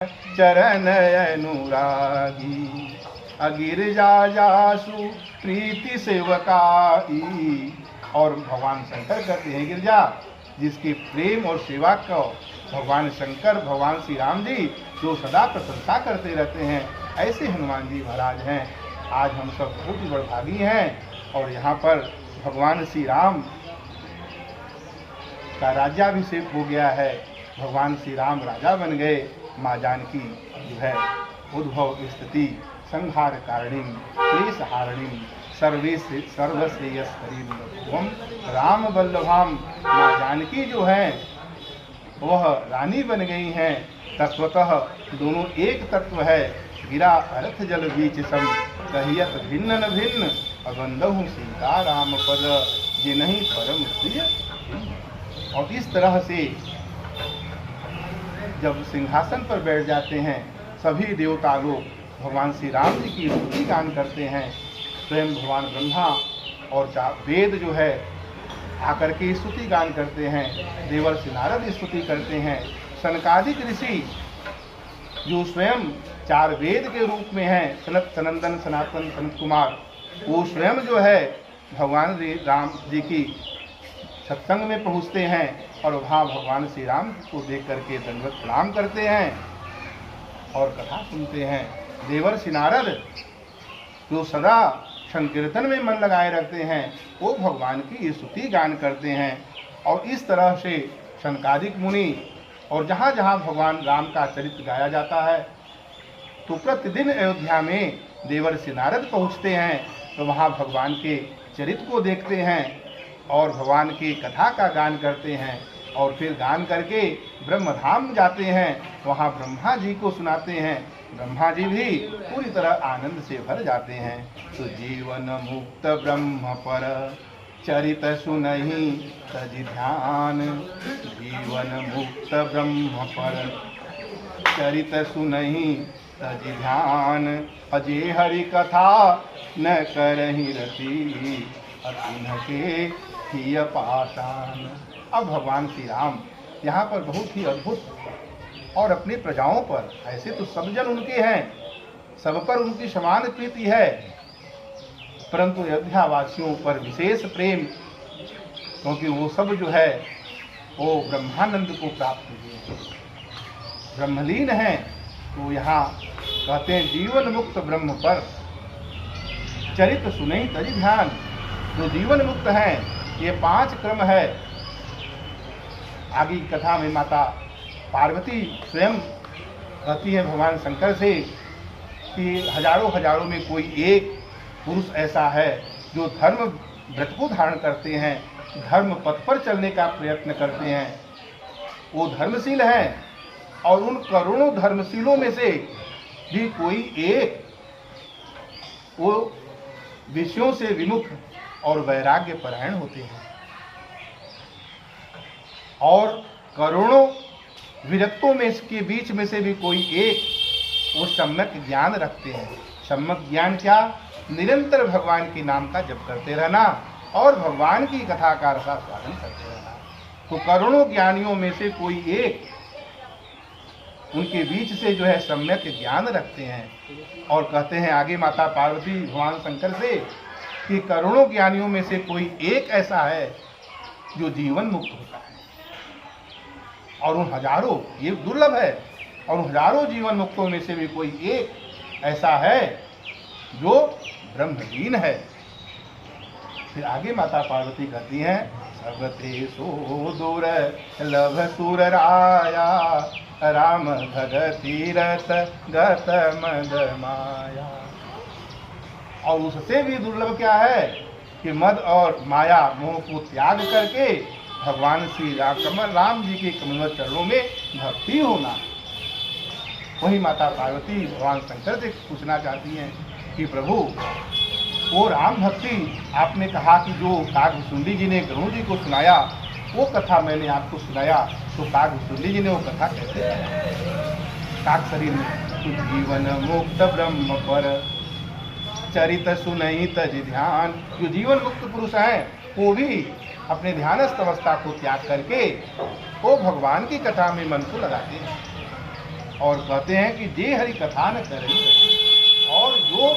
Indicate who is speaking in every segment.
Speaker 1: चरण अनुरागी, अगिरजा जासु प्रीति सेवकाई। और भगवान शंकर कहते हैं गिरजा जिसकी प्रेम और सेवा को भगवान शंकर भगवान श्री राम जी जो सदा प्रशंसा करते रहते हैं, ऐसे हनुमान जी महाराज हैं। आज हम सब बहुत ही बड़भागी हैं और यहाँ पर भगवान श्री राम का राज्याभिषेक हो गया है। भगवान श्री राम राजा बन गए। माँ जानकी जो है उद्भव स्थिति संहार कारिणी क्लेश हारिणी सर्वश्रेयस्करीं राम वल्लभाम। माँ जानकी जो है वह रानी बन गई हैं। तत्वतः दोनों एक तत्व है। गिरा अर्थ जल बीच सम कहियत भिन्न न भिन्न, अबंधहु सीता राम पद जिन्हीं परम प्रिय। और इस तरह से जब सिंहासन पर बैठ जाते हैं सभी देवता लोग भगवान श्री राम जी की स्तुति गान करते हैं। स्वयं भगवान ब्रह्मा और वेद जो है आकर के स्तुति गान करते हैं। देवर्षि नारद स्तुति करते हैं। सनकादिक ऋषि जो स्वयं 4 वेद के रूप में हैं, सनत सनंदन सनातन सनत कुमार, वो स्वयं जो है भगवान राम जी की सत्संग में पहुँचते हैं और वहाँ भगवान श्री राम को देख करके दंडवत प्रणाम करते हैं और कथा सुनते हैं। देवर्षि नारद जो सदा संकीर्तन में मन लगाए रखते हैं वो भगवान की स्तुति गान करते हैं। और इस तरह से सनकादिक मुनि और जहाँ जहाँ भगवान राम का चरित्र गाया जाता है तो प्रतिदिन अयोध्या में देवर्षि नारद पहुँचते हैं तो वहाँ भगवान के चरित्र को देखते हैं और भगवान की कथा का गान करते हैं और फिर गान करके ब्रह्मधाम जाते हैं। वहाँ ब्रह्मा जी को सुनाते हैं। ब्रह्मा जी भी पूरी तरह आनंद से भर जाते हैं। तो जीवन मुक्त ब्रह्म पर चरित सुनहि तजि ध्यान, जीवन मुक्त ब्रह्म पर चरित सुनहि तजि ध्यान, अजय हरि कथा न करहि रति अतुन के हिय पाषाण। अब भगवान श्री राम यहाँ पर बहुत ही अद्भुत और अपनी प्रजाओं पर, ऐसे तो सब जन उनके हैं, सब पर उनकी समान प्रीति है, परंतु अयोध्या वासियों पर विशेष प्रेम, क्योंकि वो सब जो है वो ब्रह्मानंद को प्राप्त हुए ब्रह्मलीन हैं। तो यहाँ कहते हैं जीवन मुक्त ब्रह्म पर चरित सुनहि तजि ध्यान। जो जीवन मुक्त हैं ये 5 क्रम है। आगे की कथा में माता पार्वती स्वयं कहती है भगवान शंकर से कि हजारों में कोई एक पुरुष ऐसा है जो धर्म व्रत को धारण करते हैं, धर्म पथ पर चलने का प्रयत्न करते हैं, वो धर्मशील हैं। और उन करोड़ों धर्मशीलों में से भी कोई एक वो विषयों से विमुख और वैराग्य परायण होते हैं। और करोड़ों विरक्तों में इसके बीच में से भी कोई एक वो सम्यक ज्ञान रखते हैं। सम्यक ज्ञान क्या? निरंतर भगवान के नाम का जप करते रहना और भगवान की कथा का रसास्वादन करते रहना। तो करोड़ों ज्ञानियों में से कोई एक उनके बीच से जो है सम्यक ज्ञान रखते हैं। और कहते हैं आगे माता पार्वती भगवान शंकर से कि करोड़ों ज्ञानियों में से कोई एक ऐसा है जो जीवन मुक्त होता है। और उन हजारों, ये दुर्लभ है, और हजारों जीवन मुक्तों में से भी कोई एक ऐसा है जो ब्रह्मलीन है। फिर आगे माता पार्वती कहती हैं सर्वते सो दूर लभ सुर राया, राम भगति रत गत मद माया। और उससे भी दुर्लभ क्या है कि मद और माया मोह को त्याग करके भगवान श्री राम जी के कमल चरणों में भक्ति होना। वही माता पार्वती भगवान शंकर से पूछना चाहती हैं कि प्रभु वो राम भक्ति आपने कहा कि जो काकभुसुंडी जी ने गरुड़ जी को सुनाया वो कथा मैंने आपको सुनाया, तो काकभुसुंडी जी ने वो कथा कैसे काक शरीर में? तो जीवन मुक्त ब्रह्म पर चरित सुनहि तजि ध्यान। जो जीवन मुक्त पुरुष हैं वो भी अपने ध्यानस्थ अवस्था को त्याग करके वो भगवान की कथा में मन को लगाते हैं। और कहते हैं कि जे हरि कथा न करी, और जो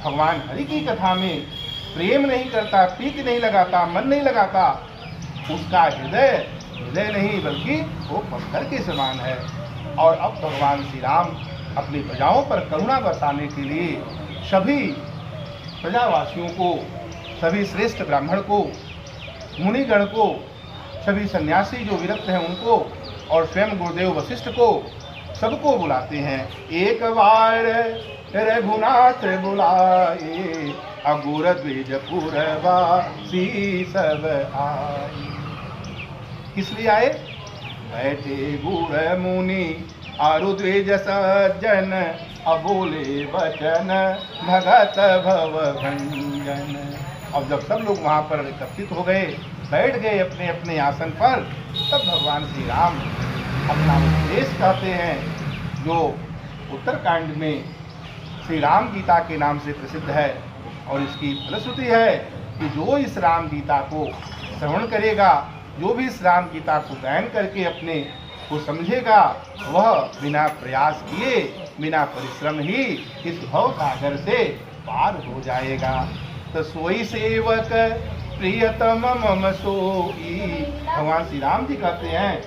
Speaker 1: भगवान हरि की कथा में प्रेम नहीं करता, प्रीति नहीं लगाता, मन नहीं लगाता, उसका हृदय नहीं बल्कि वो पत्थर के समान है। और अब भगवान श्री राम अपनी प्रजाओं पर करुणा बरसाने के लिए सभी प्रजावासियों को, सभी श्रेष्ठ ब्राह्मण को, मुनिगण को, सभी सन्यासी जो विरक्त हैं उनको, और स्वयं गुरुदेव वशिष्ठ को, सबको बुलाते हैं। एक बार रघुनाथ बुलाए, अगुर द्विज पुरवासी सब आए। किस लिए आए? बैठे गुर मुनि आरु द्विज सज्जन, अबोले वचन भगत भव भंजन। अब जब सब लोग वहाँ पर एकत्रित हो गए, बैठ गए अपने अपने आसन पर, तब भगवान श्री राम अपना उपदेश कहते हैं, जो उत्तरकांड में श्री राम गीता के नाम से प्रसिद्ध है। और इसकी फलश्रुति है कि जो इस राम गीता को श्रवण करेगा, जो भी इस राम गीता को गायन करके अपने को समझेगा, वह बिना प्रयास किए, बिना परिश्रम ही इस भव सागर से पार हो जाएगा। तो सोई सेवक प्रियतम मम सोई, भगवान श्री राम जी कहते हैं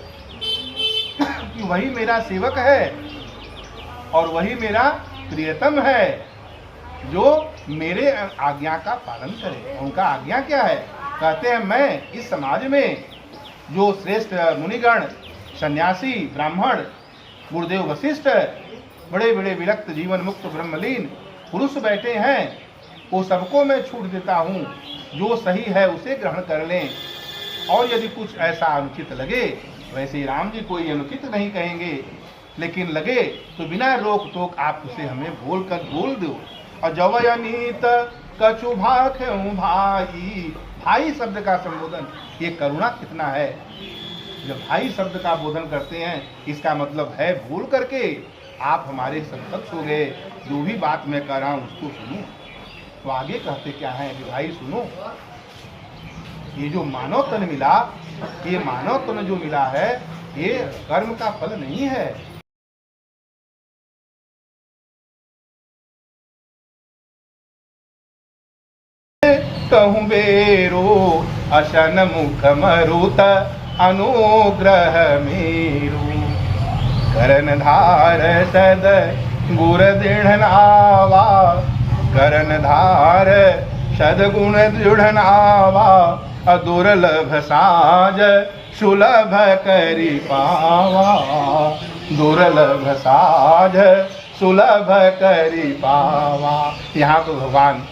Speaker 1: कि वही मेरा सेवक है और वही मेरा प्रियतम है, जो मेरे आज्ञा का पालन करे। उनका आज्ञा क्या है? कहते हैं मैं इस समाज में जो श्रेष्ठ मुनिगण, सन्यासी, ब्राह्मण, गुरुदेव वशिष्ठ, बड़े बड़े विरक्त जीवन मुक्त ब्रह्मलीन पुरुष बैठे हैं, वो सबको मैं छूट देता हूँ। जो सही है उसे ग्रहण कर लें, और यदि कुछ ऐसा अनुचित लगे, वैसे राम जी कोई अनुचित नहीं कहेंगे, लेकिन लगे तो बिना रोक टोक आप उसे हमें बोल दो। और जवयनीत कछु भाख्यं भाई, भाई शब्द का संबोधन, ये करुणा कितना है। जब भाई शब्द का बोधन करते हैं, इसका मतलब है भूल करके आप हमारे समकक्ष हो गए, जो भी बात मैं कर रहा हूँ उसको सुनो। तो आगे कहते क्या है कि भाई सुनो, ये जो मानव तन मिला, ये मानव तन जो मिला है, ये कर्म का फल नहीं है। कहूँ बेरो अशन मुख मरुत अनुग्रह मेरो, करन धार सद गुर दृढ़ नावा, करन धार सदगुण दृढ़ नावा, दुर्लभ साज सुलभ करि पावा, दुर्लभ साज सुलभ करि पावा। यहाँ तो भगवान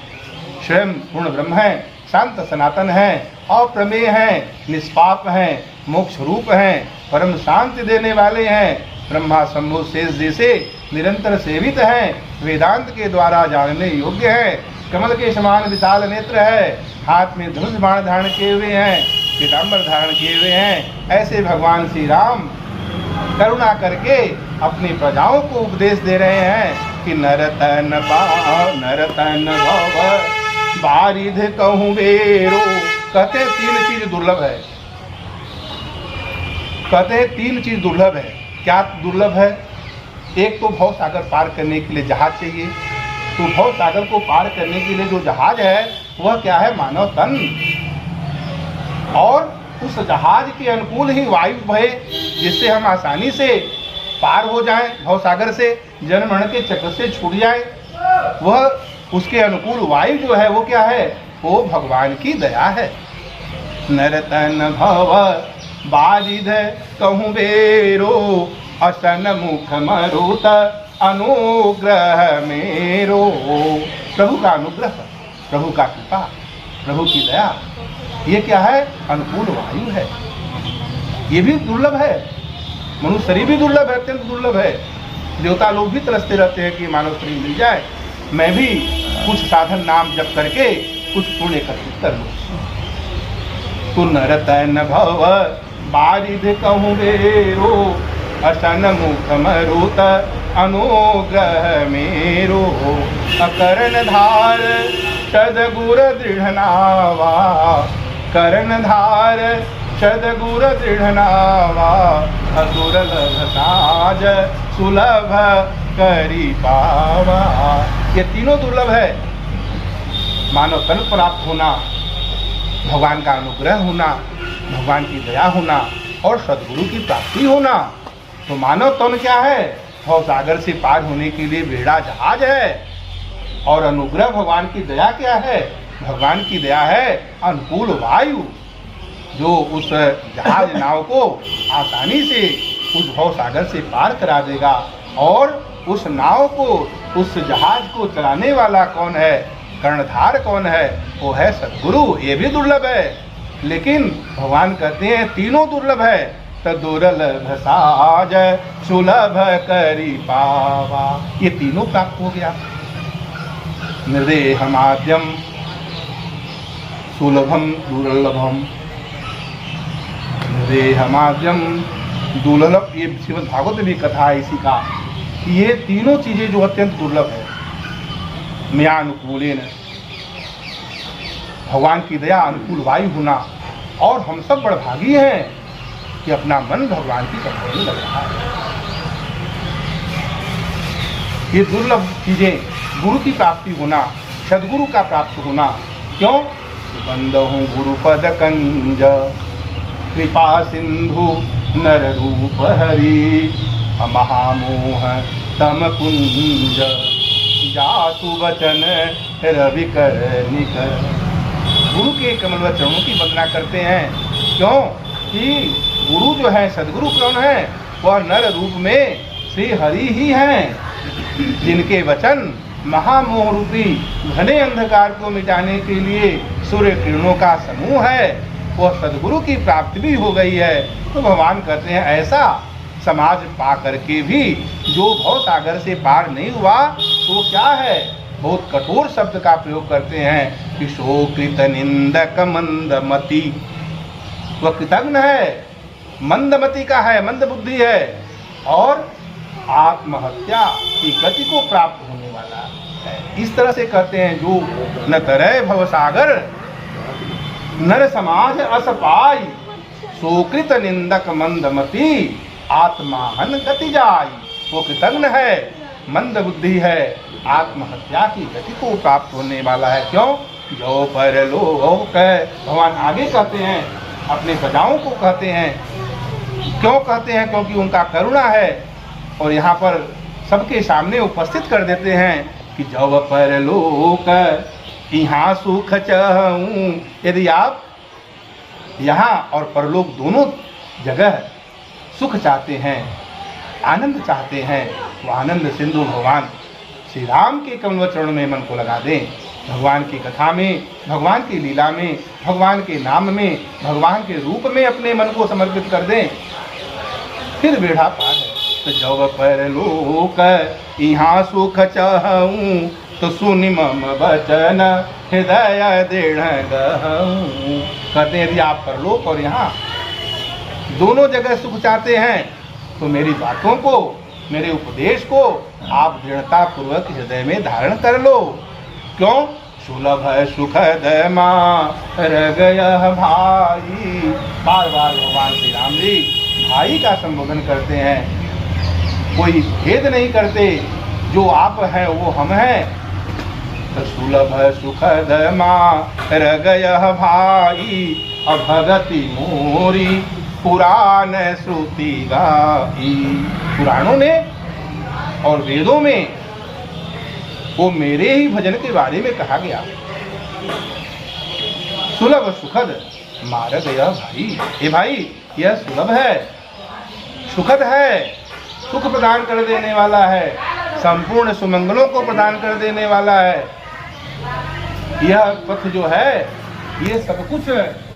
Speaker 1: स्वयं पूर्ण ब्रह्म है, शांत सनातन है, अप्रमेय है, निष्पाप हैं, मोक्ष रूप हैं, परम शांति देने वाले हैं, ब्रह्मा शंभु शेष जैसे निरंतर सेवित हैं, वेदांत के द्वारा जानने योग्य हैं, कमल के समान विशाल नेत्र है, हाथ में धनुष बाण धारण किए हुए हैं, पीताम्बर धारण किए हुए हैं। ऐसे भगवान श्री राम करुणा करके अपनी प्रजाओं को उपदेश दे रहे हैं कि नरतन भव बारिध कहूँ बेरो। कहते तीन चीज दुर्लभ है, कहते तीन चीज दुर्लभ है। क्या दुर्लभ है? एक तो भव सागर पार करने के लिए जहाज चाहिए, तो भव सागर को पार करने के लिए जो जहाज है वह क्या है? मानव तन। और उस जहाज के अनुकूल ही वायु बहे, जिससे हम आसानी से पार हो जाएं, भव सागर से जन्म मरण के चक्र से छूट जाएं। वह उसके अनुकूल वायु जो है वो क्या है? वो भगवान की दया है। नरतन भव बारिध कहूँ बेरो, असन मुख मरुत अनुग्रह मेरो। प्रभु का अनुग्रह, प्रभु का कृपा, प्रभु की दया, ये क्या है? अनुकूल वायु है। ये भी दुर्लभ है, मनुष्य शरीर भी दुर्लभ है, अत्यंत दुर्लभ है। देवता लोग भी तरसते रहते हैं कि मानव शरीर मिल जाए, मैं भी कुछ साधन नाम जप करके कुछ पुण्य एकत्रित कर लूँ। तो नरतन भव बारिध कहूँ बेरो, असन मुख मरुत अनुग्रह मेरो। अकरण धार सदगुर दृढ़ नावा, करण धार सद्गुर दृढ़ नावा दुर्लभ साज सुलभ करी पावा। ये तीनों दुर्लभ है, मानव तन प्राप्त होना, भगवान का अनुग्रह होना, भगवान की दया होना और सद्गुरु की प्राप्ति होना। तो मानव तन क्या है? भव सागर से पार होने के लिए बेड़ा जहाज है। और अनुग्रह भगवान की दया क्या है? भगवान की दया है अनुकूल वायु, जो उस जहाज नाव को आसानी से उस भव सागर से पार करा देगा। और उस नाव को, उस जहाज को चलाने वाला कौन है? कर्णधार कौन है? वो है सद्गुरु। ये भी दुर्लभ है, लेकिन भगवान कहते हैं तीनों दुर्लभ है। तो दुर्लभ साज सुलभ करी पावा, ये तीनों प्राप्त हो गया। निर्देह माध्यम सुलभम दुर्लभम, निर्देह माध्यम दुर्लभ। ये श्रीमद् भागवत में भी कथा है इसी का, कि ये तीनों चीजें जो अत्यंत दुर्लभ है। मया अनुकूलेन, भगवान की दया, अनुकूल वायु होना, और हम सब बड़भागी हैं कि अपना मन भगवान की कथा में लग रहा है। ये दुर्लभ चीजें, गुरु की प्राप्ति होना, सद्गुरु का प्राप्त होना। क्यों? बंद हूँ गुरु पद कंज, कृपा सिंधु नर रूप हरि, महामोह तम कुंज, जातु वचन रवि कर निकर। गुरु के कमल चरणों की वंदना करते हैं। क्यों? कि गुरु जो है, सद्गुरु कौन है? वह नर रूप में श्री हरि ही हैं, जिनके वचन महामोह रूपी घने अंधकार को मिटाने के लिए सूर्य किरणों का समूह है। वह सद्गुरु की प्राप्ति भी हो गई है। तो भगवान कहते हैं ऐसा समाज पा करके भी जो भव सागर से पार नहीं हुआ, तो क्या है? बहुत कठोर शब्द का प्रयोग करते हैं कि शोकृत निंदक मंदमति। वह कृतघ्न है, मंदमति का है, मंद बुद्धि है, और आत्महत्या की गति को प्राप्त होने वाला है। इस तरह से कहते हैं जो न तरय भव सागर नर समाज अस पाई, सोकृत निंदक मंदमति आत्माहन गति जाई। वो कृतघ्न है, मंद बुद्धि है, आत्महत्या की गति को प्राप्त होने वाला है। क्यों? जो परलोक, भगवान आगे कहते हैं, अपने प्रजाओं को कहते हैं। क्यों कहते हैं? क्योंकि उनका करुणा है। और यहाँ पर सबके सामने उपस्थित कर देते हैं कि जब परलोक यहाँ सुख चाहूं। यदि आप यहाँ और परलोक दोनों जगह सुख चाहते हैं, आनंद चाहते हैं, वो आनंद सिंधु भगवान श्री राम के कमल चरण में मन को लगा दें। भगवान की कथा में, भगवान की लीला में, भगवान के नाम में, भगवान के रूप में अपने मन को समर्पित कर दें, फिर बेड़ा पार है। तो जब परलोक यहाँ सुख चाहूं, तो सुनि मम वचन हृदय दृढ़ गहूं। कहते हैं यदि आप परलोक और यहाँ दोनों जगह सुख चाहते हैं, तो मेरी बातों को, मेरे उपदेश को आप दृढ़ता पूर्वक हृदय में धारण कर लो। क्यों? सुलभ सुखद मार गया भाई। बार बार भगवान श्री राम जी भाई का संबोधन करते हैं, कोई भेद नहीं करते। जो आप हैं वो हम हैं। तो सुलभ सुखद मार गया भाई, अभगति मोरी पुराण श्रुति गाई। पुराणों ने और वेदों में वो मेरे ही भजन के बारे में कहा गया। सुलभ सुखद मार्ग यह भाई, ये भाई यह सुलभ है, सुखद है, सुख प्रदान कर देने वाला है, संपूर्ण सुमंगलों को प्रदान कर देने वाला है। यह पथ जो है ये सब कुछ